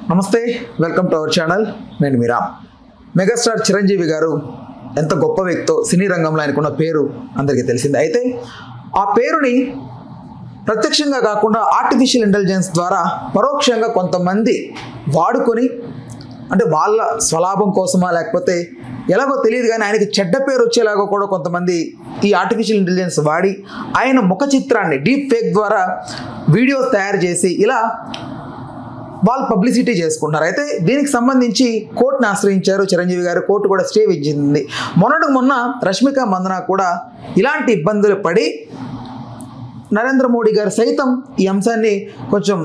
నమస్తే, welcome to our channel. నేను మీరా. Megastar Chiranjeevi గారు ఎంత గొప్ప వ్యక్తో సినీ రంగంలో ఆయనకున్న పేరు అందరికీ తెలిసింది. అయితే ఆ పేరుని ప్రత్యక్షంగా కాకుండా ఆర్టిఫిషియల్ ఇంటెలిజెన్స్ ద్వారా పరోక్షంగా కొంతమంది వాడుకొని, అంటే వాళ్ళ స్వలాభం కోసమా లేకపోతే ఎలాగో తెలియదు కానీ ఆయనకి చెడ్డ పేరు వచ్చేలాగా కూడా కొంతమంది ఈ ఆర్టిఫిషియల్ ఇంటెలిజెన్స్ వాడి ఆయన ముఖ చిత్రాన్ని డీప్ ఫేక్ ద్వారా వీడియోస్ తయారు చేసి ఇలా వాళ్ళు పబ్లిసిటీ చేసుకుంటున్నారు. అయితే దీనికి సంబంధించి కోర్టును ఆశ్రయించారు చిరంజీవి గారు. కోర్టు కూడా స్టే ఇచ్చింది. మొన్న రష్మిక మందన కూడా ఇలాంటి ఇబ్బందులు పడి నరేంద్ర మోడీ గారు సైతం ఈ అంశాన్ని కొంచెం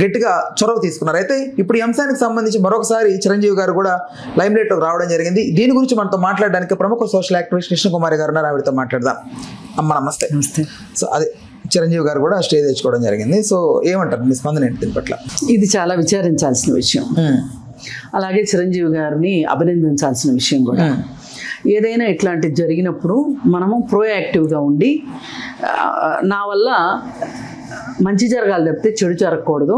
గట్టిగా చొరవ తీసుకున్నారు. అయితే ఇప్పుడు ఈ అంశానికి సంబంధించి మరొకసారి చిరంజీవి గారు కూడా లైమ్ లైట్లోకి రావడం జరిగింది. దీని గురించి మనతో మాట్లాడడానికి ప్రముఖ సోషల్ యాక్టివిస్ట్ కృష్ణకుమారి గారు ఉన్నారు. ఆవిడతో మాట్లాడదాం. అమ్మ నమస్తే. నమస్తే. సో అదే చిరంజీవి గారు కూడా స్టే తెచ్చుకోవడం జరిగింది. సో ఏమంటారు, మీ స్పందన ఏంటి దీని పట్ల? ఇది చాలా విచారించాల్సిన విషయం, అలాగే చిరంజీవి గారిని అభినందించాల్సిన విషయం కూడా. ఏదైనా ఇట్లాంటిది జరిగినప్పుడు మనము ప్రోయాక్టివ్గా ఉండి నా వల్ల మంచి జరగాలి తప్పితే చెడు జరగకూడదు.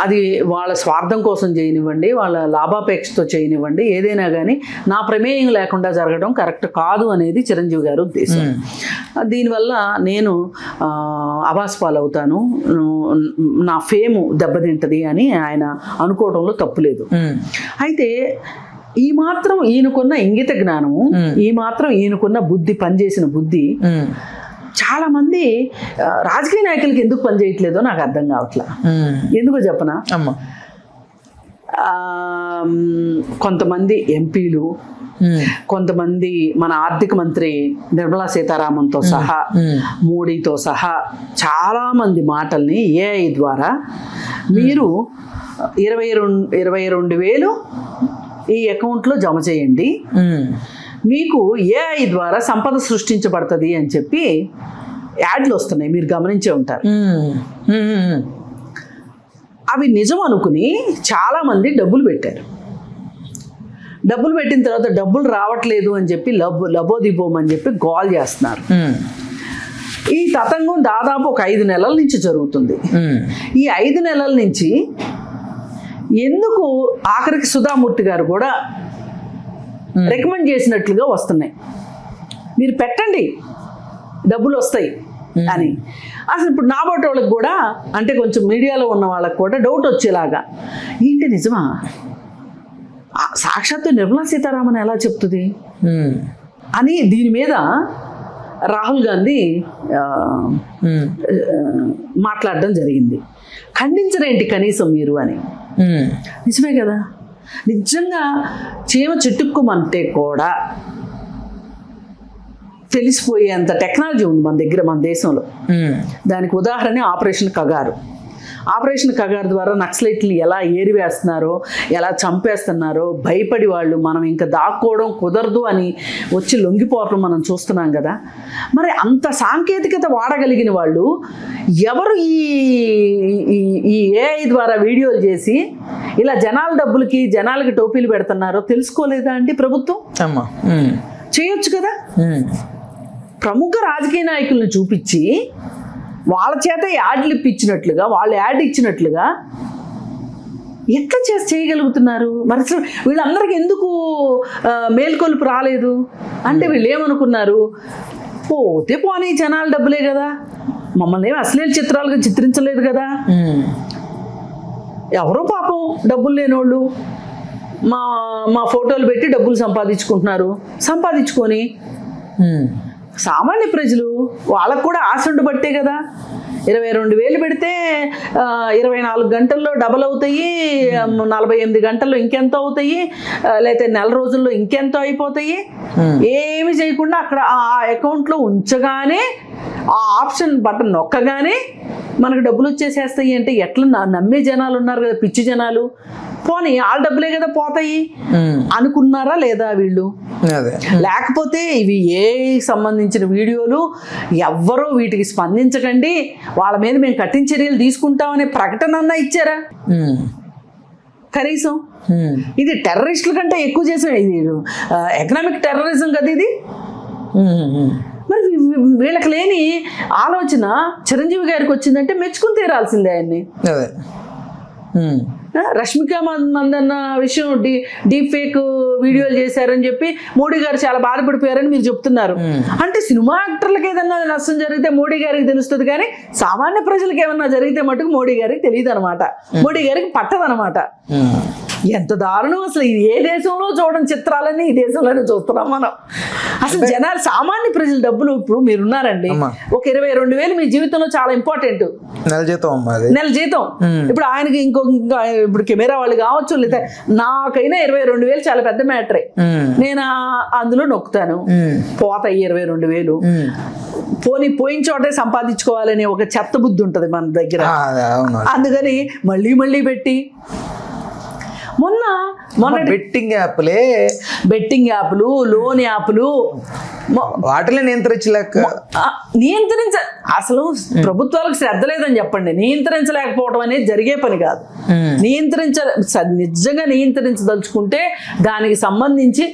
అది వాళ్ళ స్వార్థం కోసం చేయనివ్వండి, వాళ్ళ లాభాపేక్షతో చేయనివ్వండి, ఏదైనా కానీ నా ప్రమేయం లేకుండా జరగడం కరెక్ట్ కాదు అనేది చిరంజీవి గారి ఉద్దేశం. దీనివల్ల నేను అబాస్ పాలవుతాను, నా ఫేము దెబ్బతింటది అని ఆయన అనుకోవడంలో తప్పులేదు. అయితే ఈ మాత్రం ఈయనకున్న ఇంగిత జ్ఞానము, ఈ మాత్రం ఈయనకున్న బుద్ధి, పనిచేసిన బుద్ధి చాలా మంది రాజకీయ నాయకులకి ఎందుకు పనిచేయట్లేదో నాకు అర్థం కావట్లా. ఎందుకో చెప్పనా? కొంతమంది ఎంపీలు, కొంతమంది మన ఆర్థిక మంత్రి నిర్మలా సీతారామన్తో సహా, మోడీతో సహా చాలా మంది మాటల్ని ఏఐ ద్వారా మీరు 22,000 ఈ అకౌంట్లో జమ చేయండి, మీకు ఏఐ ద్వారా సంపద సృష్టించబడుతుంది అని చెప్పి యాడ్లు వస్తున్నాయి, మీరు గమనించే ఉంటారు. అవి నిజం అనుకుని చాలామంది డబ్బులు పెట్టారు. డబ్బులు పెట్టిన తర్వాత డబ్బులు రావట్లేదు అని చెప్పి లబోదిబోమని చెప్పి గోల్ చేస్తున్నారు. ఈ తతంగం దాదాపు ఒక 5 నెలల నుంచి జరుగుతుంది. ఈ 5 నెలల నుంచి ఎందుకు ఆఖరికి సుధామూర్తి గారు కూడా రికమెండ్ చేసినట్లుగా వస్తున్నాయి, మీరు పెట్టండి డబ్బులు వస్తాయి అని. అసలు ఇప్పుడు నాబోటి వాళ్ళకి కూడా, అంటే కొంచెం మీడియాలో ఉన్న వాళ్ళకి కూడా డౌట్ వచ్చేలాగా, ఏంటి నిజమా, సాక్షాత్తు నిర్మలా సీతారామన్ ఎలా చెప్తుంది అని దీని మీద రాహుల్ గాంధీ మాట్లాడడం జరిగింది. ఖండించరేంటి కనీసం మీరు అని. నిజమే కదా, నిజంగా చీమ చిట్టుక్కుమంటే కూడా తెలిసిపోయేంత టెక్నాలజీ ఉంది మన దగ్గర, మన దేశంలో. దానికి ఉదాహరణ ఆపరేషన్ కగారు. ఆపరేషన్ కగారు ద్వారా నక్సలైట్ని ఎలా ఏరివేస్తున్నారో, ఎలా చంపేస్తున్నారో భయపడి వాళ్ళు మనం ఇంకా దాక్కోవడం కుదరదు అని వచ్చి లొంగిపోవడం మనం చూస్తున్నాం కదా. మరి అంత సాంకేతికత వాడగలిగిన వాళ్ళు ఎవరు ఈ ఏఐ ద్వారా వీడియోలు చేసి ఇలా జనాల డబ్బులకి, జనాలకి టోపీలు పెడుతున్నారో తెలుసుకోలేదా అండి ప్రభుత్వం? చేయొచ్చు కదా. ప్రముఖ రాజకీయ నాయకులను చూపించి వాళ్ళ చేత యాడ్లు ఇప్పించినట్లుగా, వాళ్ళు యాడ్ ఇచ్చినట్లుగా ఎట్లా చేయగలుగుతున్నారు? మరి వీళ్ళందరికీ ఎందుకు మేల్కొలుపు రాలేదు అంటే వీళ్ళు ఏమనుకున్నారు, పోతే పోనీ జనాల డబ్బులే కదా, మమ్మల్ని ఏమి అశ్లీల చిత్రాలుగా చిత్రించలేదు కదా, ఎవరో పాపం డబ్బులు లేనోళ్ళు మా ఫోటోలు పెట్టి డబ్బులు సంపాదించుకొని సామాన్య ప్రజలు వాళ్ళకు కూడా ఆశ బట్టే కదా 22,000 పెడితే 24 గంటల్లో డబల్ అవుతాయి, 48 గంటల్లో ఇంకెంతో అవుతాయి, లేకపోతే నెల రోజుల్లో ఇంకెంతో అయిపోతాయి. ఏమి చేయకుండా అక్కడ ఆ అకౌంట్లో ఉంచగానే, ఆ ఆప్షన్ బటన్ నొక్కగానే మనకు డబ్బులు వచ్చేసేస్తాయి అంటే ఎట్లా నమ్మే జనాలు ఉన్నారు కదా, పిచ్చి జనాలు. పోనీ వాళ్ళ డబ్బులే కదా పోతాయి అనుకున్నారా లేదా వీళ్ళు? లేకపోతే ఇవి ఏ సంబంధించిన వీడియోలు, ఎవ్వరూ వీటికి స్పందించకండి, వాళ్ళ మీద మేము కఠిన చర్యలు తీసుకుంటామనే ప్రకటన అన్నా ఇచ్చారా కనీసం? ఇది టెర్రరిస్టుల కంటే ఎక్కువ చేసిన ఇది ఎకనామిక్ టెర్రరిజం కదా ఇది. మరి వీళ్ళకి లేని ఆలోచన చిరంజీవి గారికి వచ్చిందంటే మెచ్చుకుని తీరాల్సిందే ఆయన్ని. రష్మిక మందన్న విషయం డీప్ ఫేక్ వీడియోలు చేశారని చెప్పి మోడీ గారు చాలా బాధపడిపోయారని మీరు చెప్తున్నారు. అంటే సినిమా యాక్టర్లకు ఏదన్నా నష్టం జరిగితే మోడీ గారికి తెలుస్తుంది, కానీ సామాన్య ప్రజలకు ఏమన్నా జరిగితే మటుకు మోడీ గారికి తెలియదు అనమాట, మోడీ గారికి పట్టదనమాట. ఎంత దారుణం అసలు! ఏ దేశంలో చూడని చిత్రాలని ఈ దేశంలోనే చూస్తున్నాం మనం. అసలు జనాలు సామాన్య ప్రజల డబ్బులు, ఇప్పుడు మీరున్నారండి, ఒక 22,000 మీ జీవితంలో చాలా ఇంపార్టెంట్. నెల జీతం. ఇప్పుడు ఆయనకి ఇంకా ఇప్పుడు కెమెరా వాళ్ళు కావచ్చు, లేదా నాకైనా 22,000 చాలా పెద్ద మ్యాటరే. నేను అందులో నొక్కుతాను, పోతాయి 22,000. పోయిన చోటే సంపాదించుకోవాలని ఒక చెత్త బుద్ధి ఉంటుంది మన దగ్గర. అందుకని మళ్ళీ పెట్టి మొన్న బెట్టింగ్ యాప్లు, లోన్ యాప్లు వాటిలో అసలు ప్రభుత్వాలకు శ్రద్ధ లేదని చెప్పండి. నియంత్రించలేకపోవడం అనేది జరిగే పని కాదు. నిజంగా నియంత్రించదలుచుకుంటే దానికి సంబంధించి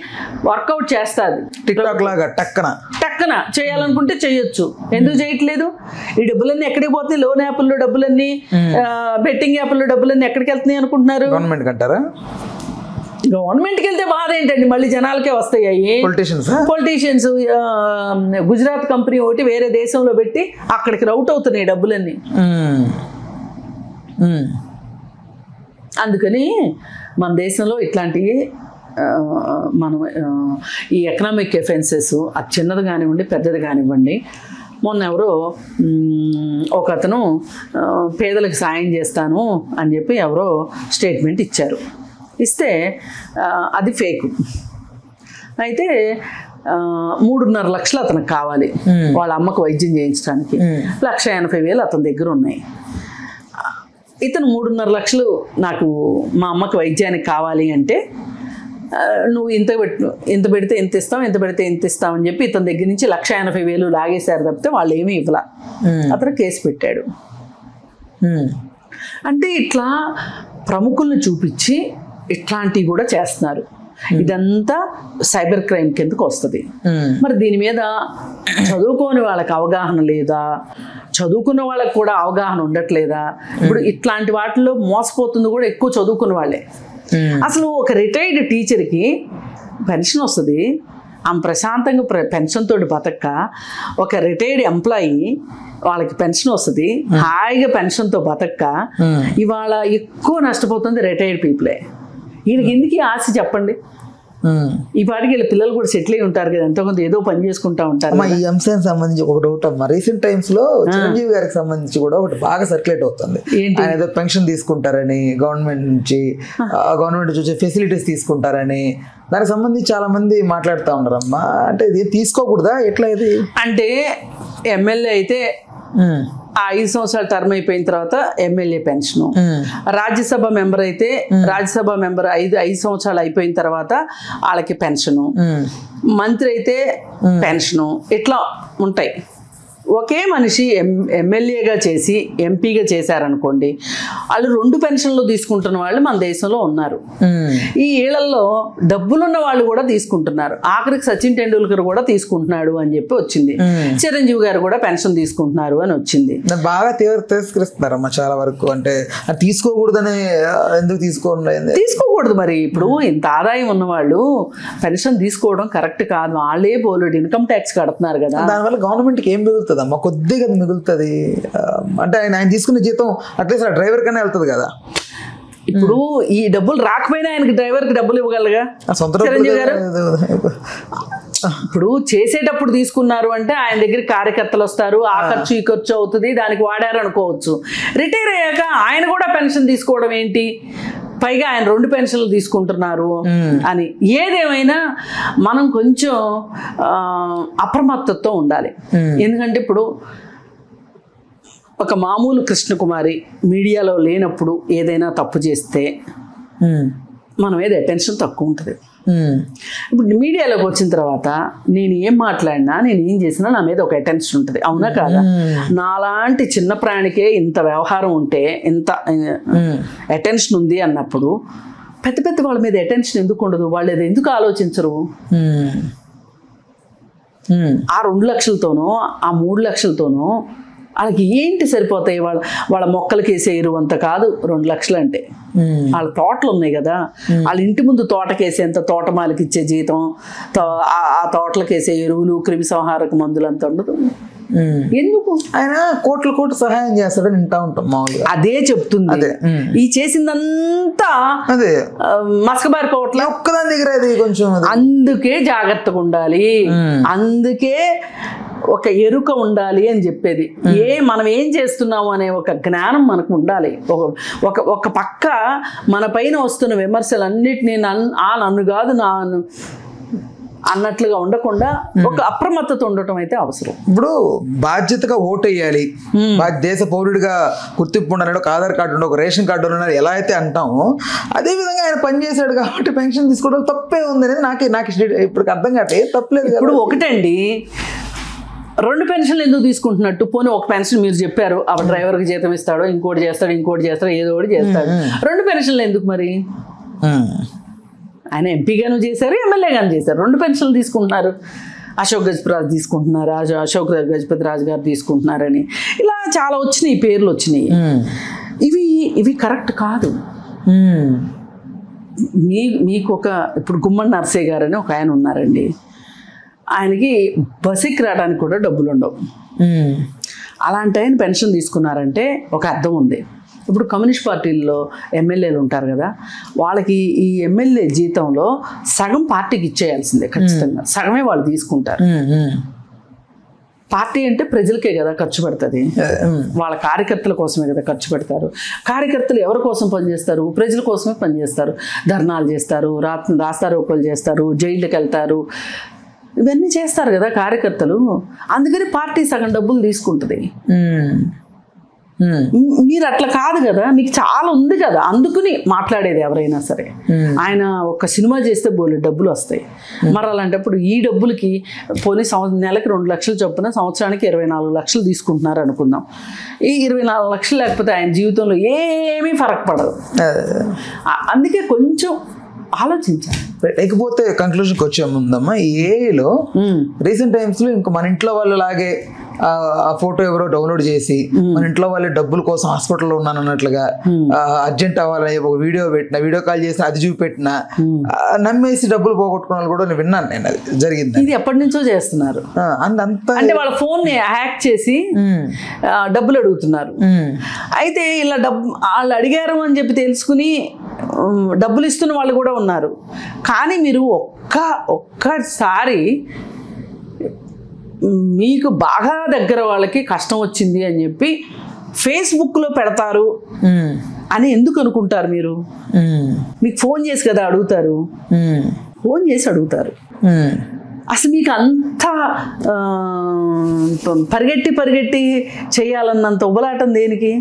వర్కౌట్ చేస్తుంది. టిక్టాక్ లాగా టక్కన చేయాలనుకుంటే చేయొచ్చు. ఎందుకు చేయట్లేదు? ఈ డబ్బులన్నీ ఎక్కడికి పోతున్నాయి? లోన్ యాప్ల్లో డబ్బులన్నీ, బెట్టింగ్ యాప్ల్లో డబ్బులన్నీ ఎక్కడికి వెళ్తున్నాయి అనుకుంటున్నారు? గవర్నమెంట్ అంటారా? గవర్నమెంట్కి వెళ్తే బాధ ఏంటండి, మళ్ళీ జనాలకే వస్తాయి. పొలిటీషియన్స్ గుజరాత్ కంపెనీ ఒకటి వేరే దేశంలో పెట్టి అక్కడికి రౌట్ అవుతున్నాయి డబ్బులన్నీ. అందుకని మన దేశంలో ఇట్లాంటివి మనం ఈ ఎకనామిక్ ఎఫెన్సెస్ అది చిన్నది కానివ్వండి పెద్దది కానివ్వండి. మొన్న ఎవరో ఒక అతను పేదలకు సాయం చేస్తాను అని చెప్పి ఎవరో స్టేట్మెంట్ ఇచ్చారు. ఇస్తే అది ఫేక్. అయితే 3.5 లక్షలు అతనికి కావాలి వాళ్ళ అమ్మకు వైద్యం చేయించడానికి. 1,80,000 అతని దగ్గర ఉన్నాయి. ఇతను 3.5 లక్షలు నాకు మా అమ్మకి వైద్యానికి కావాలి అంటే, నువ్వు ఇంత పెడితే ఎంత ఇస్తావు, ఎంత పెడితే ఎంత ఇస్తావు అని చెప్పి ఇతని దగ్గర నుంచి 1,80,000 లాగేశారు తప్పితే వాళ్ళు ఏమీ ఇవ్వలా. అతను కేసు పెట్టాడు. అంటే ఇట్లా ప్రముఖులను చూపించి ఇట్లాంటివి కూడా చేస్తున్నారు. ఇదంతా సైబర్ క్రైమ్ కిందకు వస్తుంది. మరి దీని మీద చదువుకోని వాళ్ళకి అవగాహన లేదా? చదువుకున్న వాళ్ళకి కూడా అవగాహన ఉండట్లేదా? ఇప్పుడు ఇట్లాంటి వాటిల్లో మోసపోతుంది కూడా ఎక్కువ చదువుకున్న వాళ్ళే. అసలు ఒక రిటైర్డ్ టీచర్కి పెన్షన్ వస్తుంది, ఆమె ప్రశాంతంగా పెన్షన్ తోటి బతక్క, ఒక రిటైర్డ్ ఎంప్లాయీ వాళ్ళకి పెన్షన్ వస్తుంది, హాయిగా పెన్షన్తో బతక్క, ఇవాళ ఎక్కువ నష్టపోతుంది రిటైర్డ్ పీపులే. వీళ్ళకి ఎందుకు ఆశ చెప్పండి? ఈ పాటికి వీళ్ళ పిల్లలు కూడా సెటిల్ అయి ఉంటారు కదా, ఎంతో కొంత ఏదో పని చేసుకుంటా ఉంటారు. ఈ అంశానికి సంబంధించి ఒక డౌట్ అమ్మా, రీసెంట్ టైమ్స్ లో చిరంజీవి గారికి సంబంధించి కూడా ఒకటి బాగా సర్క్యులేట్ అవుతుంది. ఆయన ఏదో పెన్షన్ తీసుకుంటారని, గవర్నమెంట్ నుంచి వచ్చే ఫెసిలిటీస్ తీసుకుంటారని, దానికి సంబంధించి చాలా మంది మాట్లాడుతూ ఉన్నారమ్మా. అంటే ఇది తీసుకోకూడదా? ఎట్లా ఇది? అంటే ఎమ్మెల్యే అయితే 5 సంవత్సరాల టర్మ్ అయిపోయిన తర్వాత ఎమ్మెల్యే పెన్షను, రాజ్యసభ మెంబర్ అయితే రాజ్యసభ మెంబర్ 5 సంవత్సరాలు అయిపోయిన తర్వాత వాళ్ళకి పెన్షను, మంత్రి అయితే పెన్షను, ఇట్లా ఉంటాయి. ఒకే మనిషి ఎమ్మెల్యేగా చేసి ఎంపీగా చేశారనుకోండి, వాళ్ళు 2 పెన్షన్లు తీసుకుంటున్న వాళ్ళు మన దేశంలో ఉన్నారు. ఈ ఏళ్లలో డబ్బులున్న వాళ్ళు కూడా తీసుకుంటున్నారు. ఆఖరికి సచిన్ టెండూల్కర్ కూడా తీసుకుంటున్నాడు అని చెప్పి వచ్చింది. చిరంజీవి గారు కూడా పెన్షన్ తీసుకుంటున్నారు అని వచ్చింది. బాగా తిరస్కరిస్తున్నారమ్మా చాలా వరకు. అంటే తీసుకోకూడదని, ఎందుకు తీసుకోకూడదు? మరి ఇప్పుడు ఇంత ఆదాయం ఉన్నవాళ్ళు పెన్షన్ తీసుకోవడం కరెక్ట్ కాదు. వాళ్ళే పోలేడు, ఇన్కమ్ ట్యాక్స్ కడుతున్నారు కదా. దానివల్ల గవర్నమెంట్కి ఏం మిగులుతుంది అమ్మా? కొద్దిగా మిగులుతుంది. అంటే ఆయన తీసుకునే జీతం అట్లీస్ట్ ఆ డ్రైవర్ కన్నా వెళ్తుంది కదా. ఇప్పుడు ఈ డబ్బులు రాకపోయినా ఆయనకి డ్రైవర్కి డబ్బులు ఇవ్వగలగా చిరంజీవి గారు. ఇప్పుడు చేసేటప్పుడు తీసుకున్నారు అంటే ఆయన దగ్గర కార్యకర్తలు వస్తారు, ఆ ఖర్చు ఈ ఖర్చు అవుతుంది, దానికి వాడారు అనుకోవచ్చు. రిటైర్ అయ్యాక ఆయన కూడా పెన్షన్ తీసుకోవడం ఏంటి? పైగా ఆయన 2 పెన్షన్లు తీసుకుంటున్నారు అని. ఏదేమైనా మనం కొంచెం అప్రమత్తతో ఉండాలి. ఎందుకంటే ఇప్పుడు ఒక మామూలు కృష్ణకుమారి మీడియాలో లేనప్పుడు ఏదైనా తప్పు చేస్తే మనం ఏదో అటెన్షన్ తక్కువ ఉంటుంది. ఇప్పుడు మీడియాలోకి వచ్చిన తర్వాత నేను ఏం మాట్లాడినా, నేను ఏం చేసినా నా మీద ఒక అటెన్షన్ ఉంటుంది. అవునా కాదా? నాలాంటి చిన్న ప్రాణికే ఇంత వ్యవహారం ఉంటే, ఇంత అటెన్షన్ ఉంది అన్నప్పుడు పెద్ద పెద్ద వాళ్ళ మీద అటెన్షన్ ఎందుకు ఉండదు? వాళ్ళు అది ఎందుకు ఆలోచించరు? ఆ 2 లక్షలతోనో ఆ 3 లక్షలతోనో వాళ్ళకి ఏంటి సరిపోతాయి? వాళ్ళ మొక్కలకి వేసే ఎరువు అంత కాదు 2 లక్షలు అంటే. వాళ్ళ తోటలు ఉన్నాయి కదా, వాళ్ళ ఇంటి ముందు తోటకేసేంత తోటమాలకి ఇచ్చే జీతం, ఆ తోటలకేసే ఎరువులు, క్రిమి సంహారక మందులు అంత ఉండదు. ఎందుకు ఆయన కోట్లు సహాయం చేస్తాడని వింటా ఉంటాం మామూలుగా. అదే చెప్తుంది. ఈ చేసిందంతా అదే మస్కబారి కోట్ల ఒక్కదాని దగ్గర అది కొంచెం. అందుకే జాగ్రత్తగా ఉండాలి, అందుకే ఒక ఎరుక ఉండాలి అని చెప్పేది. మనం ఏం చేస్తున్నాము అనే ఒక జ్ఞానం మనకు ఉండాలి. ఒక పక్క మన పైన వస్తున్న విమర్శలన్నిటినీ నన్ను కాదు అన్నట్లుగా ఉండకుండా ఒక అప్రమత్తత ఉండటం అయితే అవసరం. ఇప్పుడు బాధ్యతగా ఓటు వేయాలి, దేశ పౌరుడిగా గుర్తింపు ఉండాలి, ఒక ఆధార్ కార్డు ఉండాలి, ఒక రేషన్ కార్డు ఉండాలి, ఎలా అయితే అంటామో అదే విధంగా ఆయన పనిచేశాడు కాబట్టి పెన్షన్ తీసుకోవడం తప్పే ఉంది అనేది నాకు ఇప్పుడు అర్థం కావట్లేదు. తప్పలేదు. ఇప్పుడు ఒకటండి, 2 పెన్షన్లు ఎందుకు తీసుకుంటున్నట్టు? పోనీ ఒక పెన్షన్ మీరు చెప్పారు, ఆ డ్రైవర్కి జీతం ఇస్తాడో, ఇంకోటి చేస్తాడు, ఏదో ఒకటి చేస్తాడు. 2 పెన్షన్లు ఎందుకు మరి? ఆయన ఎంపీగాను చేశారు, ఎమ్మెల్యేగాను చేశారు, 2 పెన్షన్లు తీసుకుంటున్నారు. అశోక్ గజపతిరాజు తీసుకుంటున్నారు, అశోక్ గజపతిరాజు గారు తీసుకుంటున్నారని ఇలా చాలా వచ్చినాయి, పేర్లు వచ్చినాయి. ఇవి కరెక్ట్ కాదు. మీకు ఇప్పుడు గుమ్మడి నర్సయ్య గారు అని ఒక ఆయన ఉన్నారండి. ఆయనకి బస్సుకి రావడానికి కూడా డబ్బులు ఉండవు. అలాంటి ఆయన పెన్షన్ తీసుకున్నారంటే ఒక అర్థం ఉంది. ఇప్పుడు కమ్యూనిస్ట్ పార్టీల్లో ఎమ్మెల్యేలు ఉంటారు కదా, వాళ్ళకి ఈ ఎమ్మెల్యే జీతంలో సగం పార్టీకి ఇచ్చేయాల్సిందే ఖచ్చితంగా, సగమే వాళ్ళు తీసుకుంటారు. పార్టీ అంటే ప్రజలకే కదా ఖర్చు పెడుతుంది, వాళ్ళ కార్యకర్తల కోసమే కదా ఖర్చు పెడతారు. కార్యకర్తలు ఎవరి కోసం పనిచేస్తారు? ప్రజల కోసమే పనిచేస్తారు. ధర్నాలు చేస్తారు, రాస్తారోకోలు చేస్తారు, జైళ్ళకి వెళ్తారు, ఇవన్నీ చేస్తారు కదా కార్యకర్తలు. అందుకని పార్టీ సగం డబ్బులు తీసుకుంటుంది. మీరు అట్లా కాదు కదా, మీకు చాలా ఉంది కదా, అందుకుని మాట్లాడేది ఎవరైనా సరే. ఆయన ఒక సినిమా చేస్తే బోలెడు డబ్బులు వస్తాయి. మరి అలాంటప్పుడు ఈ డబ్బులకి పోనీ నెలకి 2 లక్షలు చొప్పున సంవత్సరానికి 24 లక్షలు తీసుకుంటున్నారు అనుకుందాం. ఈ 24 లక్షలు లేకపోతే ఆయన జీవితంలో ఏమీ ఫరక్ పడదు. అందుకే కొంచెం ఆలోచించాలి. లేకపోతే కంక్లూషన్కి వచ్చే ముందమ్మా, ఏలో రీసెంట్ టైమ్స్ లో ఇంకా మన ఇంట్లో వాళ్ళు లాగే ఆ ఫోటో ఎవరో డౌన్లోడ్ చేసి మన ఇంట్లో వాళ్ళే డబ్బుల కోసం హాస్పిటల్లో ఉన్నాను అన్నట్లుగా అర్జెంట్ అవ్వాలని ఒక వీడియో కాల్ చేసిన, అది చూపెట్టిన నమ్మేసి డబ్బులు పోగొట్టుకున్న వాళ్ళు కూడా నేను విన్నాను. నేను అది జరిగింది. ఇది ఎప్పటి నుంచో చేస్తున్నారు. అంటే వాళ్ళ ఫోన్ ని హ్యాక్ చేసి డబ్బులు అడుగుతున్నారు. అయితే ఇలా వాళ్ళు అడిగారు అని చెప్పి తెలుసుకుని డబ్బులు ఇస్తున్న వాళ్ళు కూడా ఉన్నారు. కానీ మీరు ఒక్కసారి మీకు బాగా దగ్గర వాళ్ళకి కష్టం వచ్చింది అని చెప్పి ఫేస్బుక్లో పెడతారు అని ఎందుకు అనుకుంటారు? మీరు మీకు ఫోన్ చేసి కదా అడుగుతారు, ఫోన్ చేసి అడుగుతారు. అసలు మీకు అంత పరిగెట్టి చేయాలన్నంత ఉబలాటం దేనికి?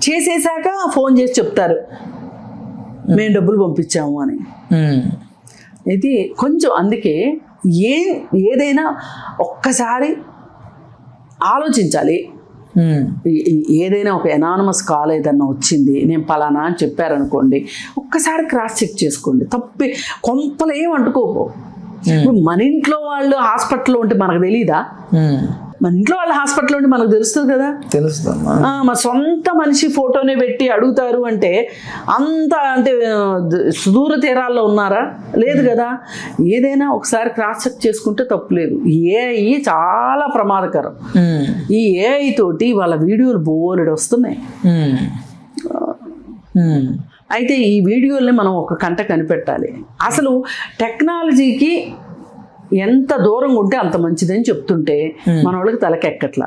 చేసేసాక ఫోన్ చేసి చెప్తారు మేము డబ్బులు పంపించాము అని. ఇది కొంచెం అందుకే ఏదైనా ఒక్కసారి ఆలోచించాలి. ఏదైనా ఒక ఎనానమస్ కాల్ ఏదన్నా వచ్చింది, నేను పలానా అని చెప్పారనుకోండి, ఒక్కసారి క్రాస్ చెక్ చేసుకోండి. తప్పి కొంపలు ఏం అంటుకోపో. మన ఇంట్లో వాళ్ళు హాస్పిటల్లో ఉంటే మనకు తెలీదా? మన ఇంట్లో వాళ్ళ హాస్పిటల్ ఉంటే మనకు తెలుస్తుంది కదా. తెలుస్తుంది. మా సొంత మనిషి ఫోటోనే పెట్టి అడుగుతారు అంటే అంటే సుదూర తీరాల్లో ఉన్నారా? లేదు కదా. ఏదైనా ఒకసారి క్రాస్ చెక్ చేసుకుంటే తప్పులేదు. ఏఐ చాలా ప్రమాదకరం. ఈ ఏఐ తోటి వాళ్ళ వీడియోలు బోలెడు వస్తున్నాయి. అయితే ఈ వీడియోల్ని మనం ఒక కంట కనిపెట్టాలి. అసలు టెక్నాలజీకి ఎంత దూరంగా ఉంటే అంత మంచిదని చెప్తుంటే మన వాళ్ళకి తలకెక్కట్లా.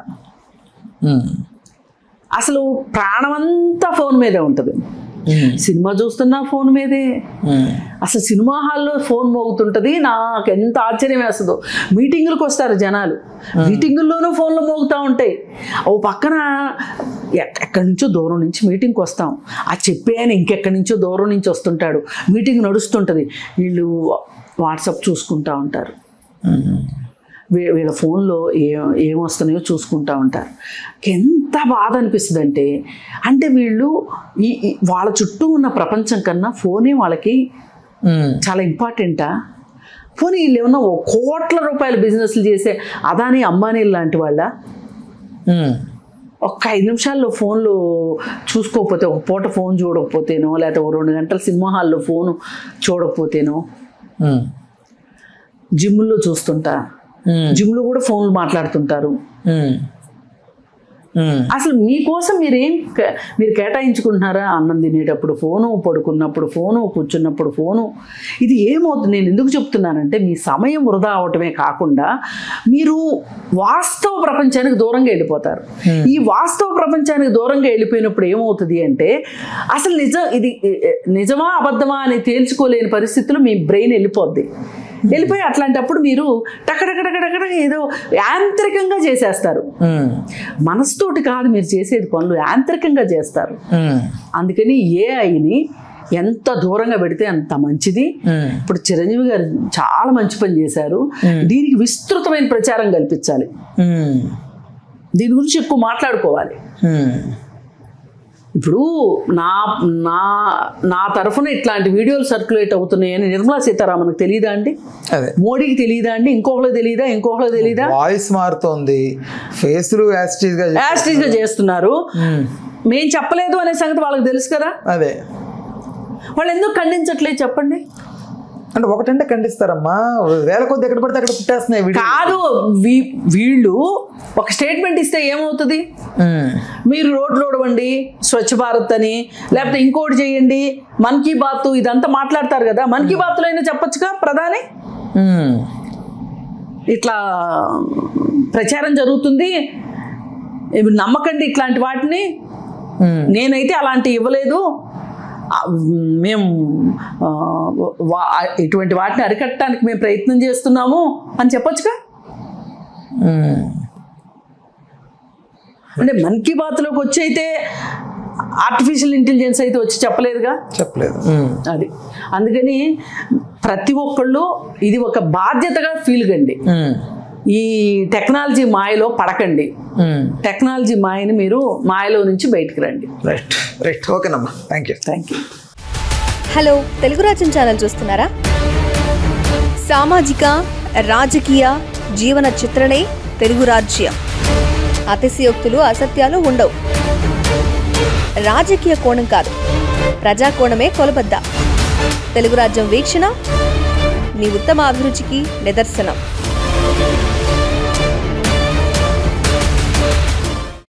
అసలు ప్రాణమంతా ఫోన్ మీదే ఉంటుంది. సినిమా చూస్తున్నా ఫోన్ మీదే. అసలు సినిమా హాల్లో ఫోన్ మోగుతుంటుంది. నాకు ఎంత ఆశ్చర్యం వేస్తుందో. మీటింగులకు వస్తారు జనాలు, మీటింగుల్లోనూ ఫోన్లో మోగుతూ ఉంటాయి. ఓ పక్కన ఎక్కడి నుంచో దూరం నుంచి మీటింగ్కి వస్తాం, ఆ చెప్పే ఆయన ఇంకెక్కడి నుంచో దూరం నుంచి వస్తుంటాడు. మీటింగ్ నడుస్తుంటుంది, వీళ్ళు వాట్సాప్ చూసుకుంటూ ఉంటారు. వీళ్ళ ఫోన్లో ఏమొస్తున్నాయో చూసుకుంటూ ఉంటారు. ఎంత బాధ అనిపిస్తుంది అంటే వీళ్ళు వాళ్ళ చుట్టూ ఉన్న ప్రపంచం కన్నా ఫోనే వాళ్ళకి చాలా ఇంపార్టెంటా? పోనీ వీళ్ళు ఏమన్నా కోట్ల రూపాయల బిజినెస్లు చేసే అదానీ అంబానీ లాంటి వాళ్ళ ఒక్క 5 నిమిషాల్లో ఫోన్లు చూసుకోకపోతే, ఒక పూట ఫోన్ చూడకపోతేనో, లేకపోతే ఓ 2 గంటల సినిమా హాల్లో ఫోను చూడకపోతేనో, జిమ్లో చూస్తుంటా, జిమ్లో కూడా ఫోన్లు మాట్లాడుతుంటారు. అసలు మీకోసం మీరు కేటాయించుకుంటున్నారా? అన్నం తినేటప్పుడు ఫోను, పడుకున్నప్పుడు ఫోను, కూర్చున్నప్పుడు ఫోను. ఇది ఏమవుతుంది? నేను ఎందుకు చెప్తున్నానంటే, మీ సమయం వృధా అవటమే కాకుండా మీరు వాస్తవ ప్రపంచానికి దూరంగా వెళ్ళిపోతారు. ఈ వాస్తవ ప్రపంచానికి దూరంగా వెళ్ళిపోయినప్పుడు ఏమవుతుంది అంటే, అసలు ఇది నిజమా అబద్ధమా అని తేల్చుకోలేని పరిస్థితుల్లో మీ బ్రెయిన్ వెళ్ళిపోయి అట్లాంటప్పుడు మీరు టకటకటకటకట ఏదో యాంత్రికంగా చేసేస్తారు. మనసుతోటి కాదు మీరు చేసేది, పనులు యాంత్రికంగా చేస్తారు. అందుకని ఏఐని ఎంత దూరంగా పెడితే అంత మంచిది. ఇప్పుడు చిరంజీవి గారు చాలా మంచి పని చేశారు. దీనికి విస్తృతమైన ప్రచారం కల్పించాలి. దీని గురించి ఎక్కువ మాట్లాడుకోవాలి. ఇప్పుడు నా తరఫున ఇట్లాంటి వీడియోలు సర్క్యులేట్ అవుతున్నాయని నిర్మలా సీతారామన్కి తెలియదా అండి? మోడీకి తెలియదా అండి? ఇంకొకరికి తెలియదా? వాయిస్ మారుతోంది, ఫేస్లు యాస్టీస్గా చేస్తున్నారు. మేము చెప్పలేదు అనే సంగతి వాళ్ళకి తెలుసు కదా. అదే వాళ్ళు ఎందుకు ఖండించట్లేదు చెప్పండి? అంటే ఒకటంటే ఖండిస్తారమ్మా, వేల కొద్ది ఎక్కడ పడితే అక్కడ పుట్టేస్తున్నాయి. కాదు, వీళ్ళు ఒక స్టేట్మెంట్ ఇస్తే ఏమవుతుంది? మీరు రోడ్లు ఓడవండి, స్వచ్ఛ భారత్ అని, లేకపోతే ఇంకోటి చేయండి, మన్ కీ బాత్, ఇదంతా మాట్లాడతారు కదా. మన్ కీ బాత్లో అయినా చెప్పొచ్చుగా ప్రధాని, ఇట్లా ప్రచారం జరుగుతుంది, నమ్మకండి ఇట్లాంటి వాటిని, నేనైతే అలాంటి ఇవ్వలేదు, మేము ఇటువంటి వాటిని అరికట్టడానికి మేము ప్రయత్నం చేస్తున్నాము అని చెప్పొచ్చుగా. అంటే మన్ కీ బాత్లోకి వచ్చి అయితే ఆర్టిఫిషియల్ ఇంటెలిజెన్స్ అయితే వచ్చి చెప్పలేదు. అది అందుకని ప్రతి ఒక్కళ్ళు ఇది ఒక బాధ్యతగా ఫీల్ కండి. ఈ టెక్నాలజీ మాయలో పడకండి. టెక్నాలజీ మాయని మీరు మాయలో నుంచి బయటికి రండి. రైట్ ఓకేనమ్మా, థ్యాంక్ యూ. హలో, తెలుగు రాజ్యం ఛానల్ చూస్తున్నారా? సామాజిక రాజకీయ జీవన చిత్రణే తెలుగు రాజ్యం. అతిశయోక్తులు అసత్యాలు ఉండవు. రాజకీయ కోణం కాదు, ప్రజా కోణమే కొలబద్ద. తెలుగు రాజ్యం వీక్షణ మీ ఉత్తమ అభిరుచికి నిదర్శనం.